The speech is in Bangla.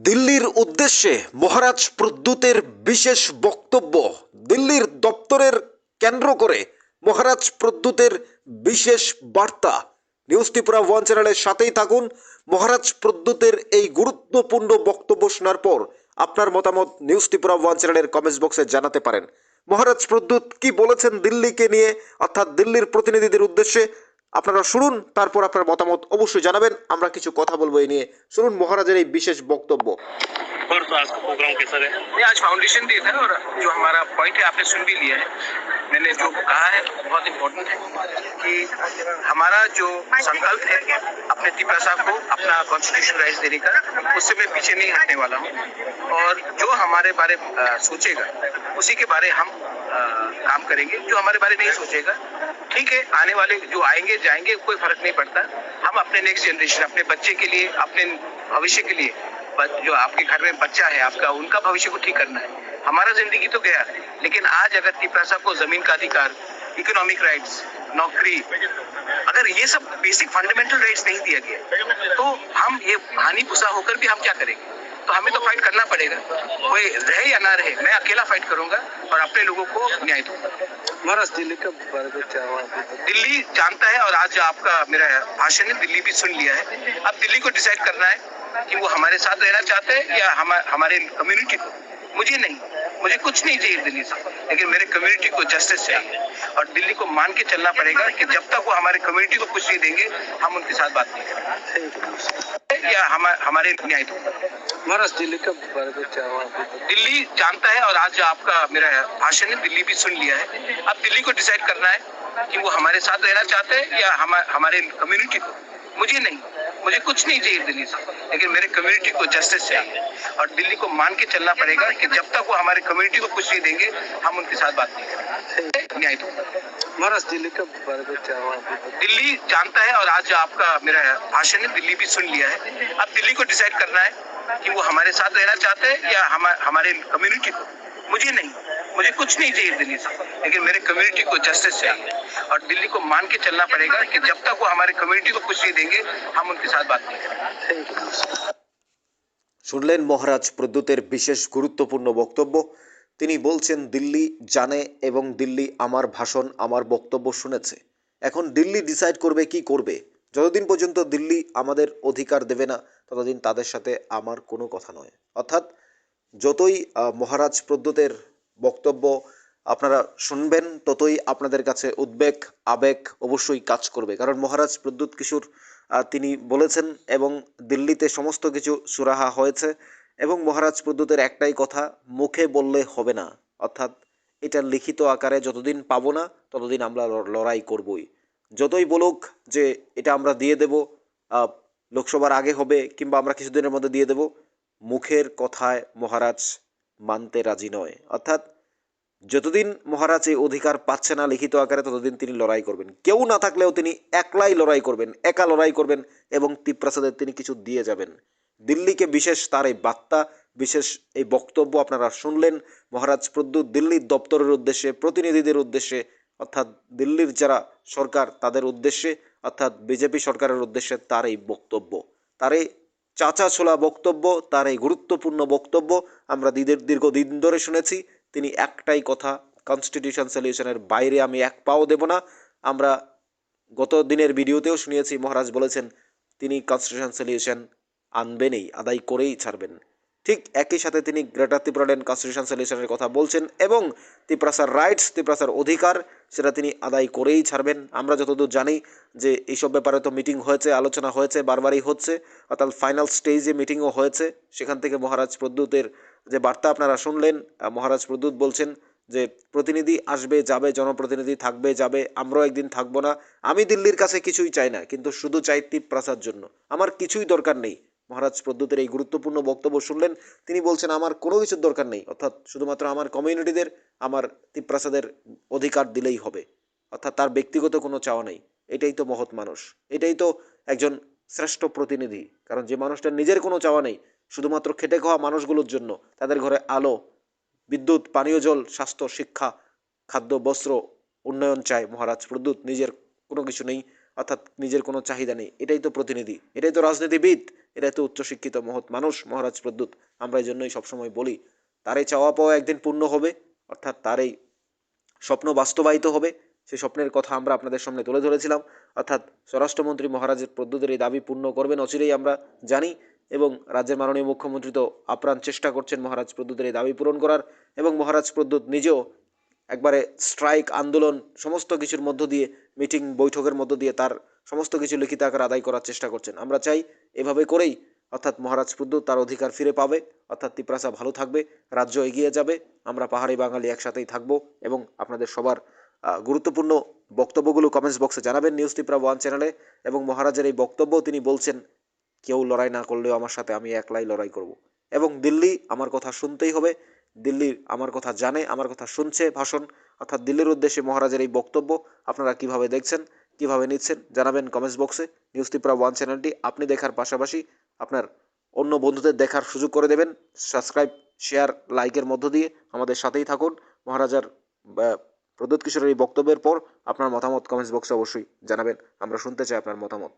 দিল্লির উদ্দেশ্যে মহারাজ প্রদ্যুতের বিশেষ বক্তব্য। দিল্লির দপ্তরের কেন্দ্র করে মহারাজ প্রদ্যুতের বিশেষ বার্তা। নিউজ ত্রিপুরা ওয়ান চ্যানেলের সাথেই থাকুন। মহারাজ প্রদ্যুতের এই গুরুত্বপূর্ণ বক্তব্য শোনার পর আপনার মতামত নিউজ ত্রিপুরা ওয়ান চ্যানেলের কমেন্টস বক্সে জানাতে পারেন। মহারাজ প্রদ্যুৎ কি বলেছেন দিল্লিকে নিয়ে, অর্থাৎ দিল্লির প্রতিনিধিদের উদ্দেশ্যে, আপনারা শুনুন, তারপর আপনার মতামত অবশ্যই জানাবেন। আমরা কিছু কথা বলবো এই নিয়ে। শুনুন মহারাজের এই বিশেষ বক্তব্য। और तो आज का प्रोग्राम कैसा रहे? ये आज फाउंडेशन डे था और जो हमारा पॉइंट है आपने सुन भी लिया है। मैंने जो कहा है बहुत इम्पोर्टेंट है कि हमारा जो संकल्प है अपने त्रिपुरा साहब को अपना कॉन्स्टिट्यूशन राइट्स देने का, उससे मैं पीछे नहीं हटने वाला हूँ। और जो हमारे बारे सोचेगा उसी के बारे हम काम करेंगे। जो हमारे बारे नहीं सोचेगा, ठीक है, आने वाले जो आएंगे जाएंगे कोई फर्क नहीं पड़ता। हम अपने नेक्स्ट जनरेशन, अपने बच्चे के लिए, अपने भविष्य के लिए, जो आपके घर में बच्चा है आपका, उनका भविष्य को ठीक करना है। हमारा जिंदगी तो गया, लेकिन आज अगर त्रिपुरा साहब को जमीन का अधिकार, इकोनॉमिक राइट्स, नौकरी, अगर ये सब बेसिक फंडामेंटल राइट्स नहीं दिया गया तो हम ये हानि पुसा होकर भी हम क्या करेंगे? तो हमें तो फाइट करना पड़ेगा। कोई रहे या ना रहे, मैं अकेला फाइट करूंगा और अपने लोगों को न्याय दूंगा। महाराज दिल्ली का बारे में क्या हुआ? दिल्ली जानता है और आज आपका मेरा भाषण है, दिल्ली भी सुन लिया है। अब दिल्ली को डिसाइड करना है कि वो हमारे साथ रहना चाहते हैं या हमारे कम्युनिटी को। मुझे नहीं, मुझे कुछ नहीं चाहिए दिल्ली से, लेकिन मेरे कम्युनिटी को जस्टिस चाहिए और दिल्ली को मान के चलना पड़ेगा कि जब तक वो हमारे कम्युनिटी को कुछ नहीं देंगे हम उनके साथ बात नहीं करेंगे या हमारे न्याय दूंगा। महाराज दिल्ली का बारे में क्या हुआ? दिल्ली जानता है और आज आपका मेरा भाषण है, दिल्ली भी सुन लिया है। अब दिल्ली को डिसाइड करना है कि वो हमारे साथ रहना चाहते हैं या हमारे कम्युनिटी को। मुझे नहीं, मुझे कुछ नहीं चाहिए दिल्ली से, लेकिन मेरे कम्युनिटी को जस्टिस चाहिए और दिल्ली को मान के चलना पड़ेगा कि जब तक वो हमारे कम्युनिटी को कुछ नहीं देंगे हम उनके साथ बात नहीं करेंगे, न्याय दूंगा। महाराज दिल्ली का बारे में क्या हुआ? दिल्ली जानता है और आज आपका मेरा भाषण है, दिल्ली भी सुन लिया है। अब दिल्ली को डिसाइड करना है कि वो हमारे साथ रहना चाहते हैं या हमारे कम्युनिटी को। मुझे नहीं, मुझे कुछ नहीं चाहिए दिल्ली से, लेकिन मेरे कम्युनिटी को जस्टिस चाहिए और दिल्ली को मान के चलना पड़ेगा कि जब तक वो हमारे कम्युनिटी को कुछ नहीं देंगे हम उनके साथ बात नहीं करेंगे। শুনলেন মহারাজ প্রদ্যুতের বিশেষ গুরুত্বপূর্ণ বক্তব্য। তিনি বলছেন দিল্লি জানে এবং দিল্লি আমার ভাষণ, আমার বক্তব্য শুনেছে। এখন দিল্লি ডিসাইড করবে কি করবে। যতদিন পর্যন্ত দিল্লি আমাদের অধিকার দেবে না ততদিন তাদের সাথে আমার কোনো কথা নয়। অর্থাৎ যতই মহারাজ প্রদ্যুতের বক্তব্য আপনারা শুনবেন ততই আপনাদের কাছে উদ্বেগ, আবেগ অবশ্যই কাজ করবে। কারণ মহারাজ প্রদ্যুৎ কিশোর তিনি বলেছেন এবং দিল্লিতে সমস্ত কিছু সুরাহা হয়েছে এবং মহারাজ প্রদ্যুতের একটাই কথা, মুখে বললে হবে না। অর্থাৎ এটা লিখিত আকারে যতদিন পাবো না ততদিন আমরা লড়াই করবই। যতই বলুক যে এটা আমরা দিয়ে দেব, লোকসভার আগে হবে কিংবা আমরা কিছুদিনের মধ্যে দিয়ে দেব, মুখের কথায় মহারাজ মানতে রাজি নয়। অর্থাৎ যতদিন মহারাজ এই অধিকার পাচ্ছে না লিখিত আকারে ততদিন তিনি লড়াই করবেন। কেউ না থাকলেও তিনি একলাই লড়াই করবেন, একা লড়াই করবেন এবং ত্রিপ্রাসাদের তিনি কিছু দিয়ে যাবেন। দিল্লিকে বিশেষ তার এই বার্তা, বিশেষ এই বক্তব্য আপনারা শুনলেন মহারাজ প্রদ্যুৎ দিল্লির দপ্তরের উদ্দেশ্যে, প্রতিনিধিদের উদ্দেশ্যে, অর্থাৎ দিল্লির যারা সরকার তাদের উদ্দেশ্যে, অর্থাৎ বিজেপি সরকারের উদ্দেশ্যে তার এই বক্তব্য, তার এই চাচা ছোলা বক্তব্য, তার এই গুরুত্বপূর্ণ বক্তব্য আমরা দীর্ঘদিন ধরে শুনেছি। তিনি একটাই কথা, কনস্টিটিউশন সলিউশনের বাইরে আমি এক পাও দেব না। আমরা গত দিনের ভিডিওতেও শুনিয়েছি মহারাজ বলেছেন তিনি কনস্টিটিউশন সলিউশন আনবেনই, আদায় করেই ছাড়বেন। ঠিক একই সাথে তিনি গ্রেটার ত্রিপুরাল্যান্ড কনস্টিটিউশন সলিউশনের কথা বলছেন এবং ত্রিপুরাসার রাইটস, ত্রিপুরাসার অধিকার সেটা তিনি আদায় করেই ছাড়বেন। আমরা যতদূর জানি যে এইসব ব্যাপারে তো মিটিং হয়েছে, আলোচনা হয়েছে, বারবারই হচ্ছে, অর্থাৎ ফাইনাল স্টেজে মিটিংও হয়েছে। সেখান থেকে মহারাজ প্রদ্যুতের যে বার্তা আপনারা শুনলেন, মহারাজ প্রদ্যুৎ বলছেন যে প্রতিনিধি আসবে যাবে, জনপ্রতিনিধি থাকবে যাবে, আমরাও একদিন থাকবো না। আমি দিল্লির কাছে কিছুই চাই না, কিন্তু শুধু চাই ত্রিপ্রাসাদ জন্য, আমার কিছুই দরকার নেই। মহারাজ প্রদ্যুতের এই গুরুত্বপূর্ণ বক্তব্য শুনলেন। তিনি বলছেন আমার কোনো কিছুর দরকার নেই, অর্থাৎ শুধুমাত্র আমার কমিউনিটিদের, আমার ত্রিপ্রাসাদের অধিকার দিলেই হবে। অর্থাৎ তার ব্যক্তিগত কোনো চাওয়া নেই। এটাই তো মহৎ মানুষ, এটাই তো একজন শ্রেষ্ঠ প্রতিনিধি। কারণ যে মানুষটার নিজের কোনো চাওয়া নেই, শুধুমাত্র খেটে খাওয়া মানুষগুলোর জন্য, তাদের ঘরে আলো, বিদ্যুৎ, পানীয় জল, স্বাস্থ্য, শিক্ষা, খাদ্য, বস্ত্র, উন্নয়ন চায় মহারাজ প্রদ্যুৎ। নিজের কোনো কিছু নেই, অর্থাৎ নিজের কোনো চাহিদা নেই। এটাই তো প্রতিনিধি, এটাই তো রাজনীতিবিদ, এরা তো উচ্চশিক্ষিত মহৎ মানুষ মহারাজ প্রদ্যুৎ। আমরা এই জন্যই সবসময় বলি তার এই চাওয়া পাওয়া একদিন পূর্ণ হবে, অর্থাৎ তার এই স্বপ্ন বাস্তবায়িত হবে। সেই স্বপ্নের কথা আমরা আপনাদের সামনে তুলে ধরেছিলাম, অর্থাৎ স্বরাষ্ট্রমন্ত্রী মহারাজের প্রদ্যুতের এই দাবি পূর্ণ করবেন অচিরেই আমরা জানি, এবং রাজ্যের মাননীয় মুখ্যমন্ত্রী তো আপ্রাণ চেষ্টা করছেন মহারাজ প্রদ্যুতের এই দাবি পূরণ করার, এবং মহারাজ প্রদ্যুৎ নিজেও একবারে স্ট্রাইক আন্দোলন সমস্ত কিছুর মধ্য দিয়ে, মিটিং বৈঠকের মধ্য দিয়ে তার সমস্ত কিছু লিখিত আকার আদায় করার চেষ্টা করছেন। আমরা চাই এভাবে করেই অর্থাৎ মহারাজ প্রদ্যুৎ তার অধিকার ফিরে পাবে, অর্থাৎ তিপ্রাসা ভালো থাকবে, রাজ্য এগিয়ে যাবে, আমরা পাহাড়ি বাঙালি একসাথেই থাকবো। এবং আপনাদের সবার গুরুত্বপূর্ণ বক্তব্যগুলো কমেন্টস বক্সে জানাবেন নিউজ ত্রিপুরা 1 চ্যানেলে। এবং মহারাজের এই বক্তব্য তিনি বলছেন কেউ লড়াই না করলেও আমার সাথে আমি একলাই লড়াই করব, এবং দিল্লি আমার কথা শুনতেই হবে। দিল্লির আমার কথা জানে, আমার কথা শুনছে ভাষণ, অর্থাৎ দিল্লির উদ্দেশ্যে মহারাজের এই বক্তব্য আপনারা কিভাবে দেখছেন, কিভাবে নিচ্ছেন জানাবেন কমেন্টস বক্সে। নিউজ ত্রিপুরা 1 চ্যানেলটি আপনি দেখার পাশাপাশি আপনার অন্য বন্ধুদের দেখার সুযোগ করে দেবেন। সাবস্ক্রাইব, শেয়ার, লাইকের মধ্য দিয়ে আমাদের সাথেই থাকুন। মহারাজার প্রদ্যুৎ কিশোরের এই বক্তব্যের পর আপনার মতামত কমেন্টস বক্সে অবশ্যই জানাবেন, আমরা শুনতে চাই আপনার মতামত।